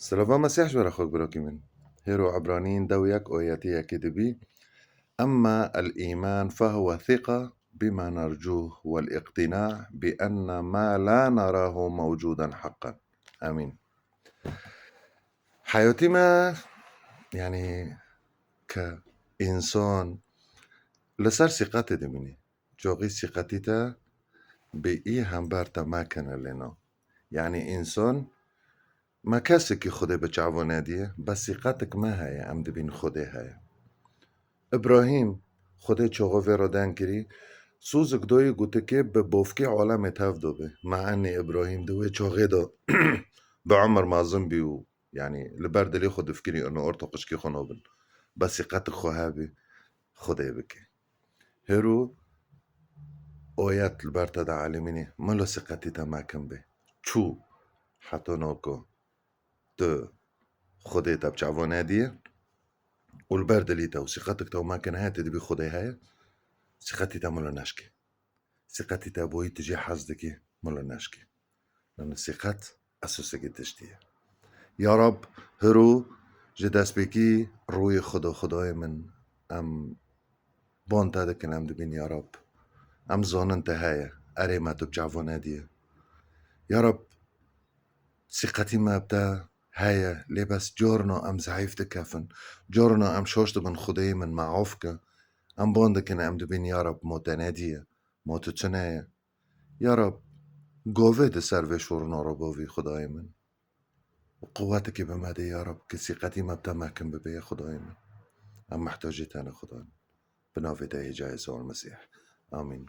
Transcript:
سلام مسيح جبر أخوك براكمن هيرو عبرانيين دويك أوياتية كدبي أما الإيمان فهو ثقة بما نرجوه والاقتناع بأن ما لا نراه موجودا حقا آمين. حياتي ما يعني كإنسان لسر ثقتي دمني جوغي ثقتي تا بإيه هم بارتا ما كان لنا يعني إنسان ما كاسك خده بچعو ناديه بس ثقتك ما هي عم دبين خده هي إبراهيم خده چوغو ویرا دن کری سوزك دوی گوته که به بوفکی عالم تاف دوبه مع اني إبراهيم دوی چوغه دو بعمر مازم بيو يعني لبرد لي خد فكري انه ارتقش كي خنوبن بس ثقتك خوهابي خده بكي هيرو اويات البرتا دا عالميني ملو ثقتي تا ما كان به چو حتى نوكو تو خده تا بچعو ناديه والبرد اللي تو ثقتك تو ما كان هاتي دي بخدي هاي ثقتي تا ملا نشكي ثقتي تا بوي تجي حزدكي ملا نشكي لأن الثقات أساسا تشتيه يا رب هرو جداس بكي روي خداي من أم بون تادكن أم دبين يا رب أم زون انتهاية أري ما تبجعفو نادية يا رب ثقتي ما بتا هاي لي بس جورنا أم زعيف تكافن جورنا أم شوشت من خداي من معوفك أم بوندكن أم دبين يا رب متنادية متتناية يا رب قوة دي سر شورنا ربوي خداي من وقواتك بمادي يا رب كثقتي ما بتمكن ببي خداي من أم محتاجتنا خداي بنافي تاهي جاي يسوع المسيح آمين.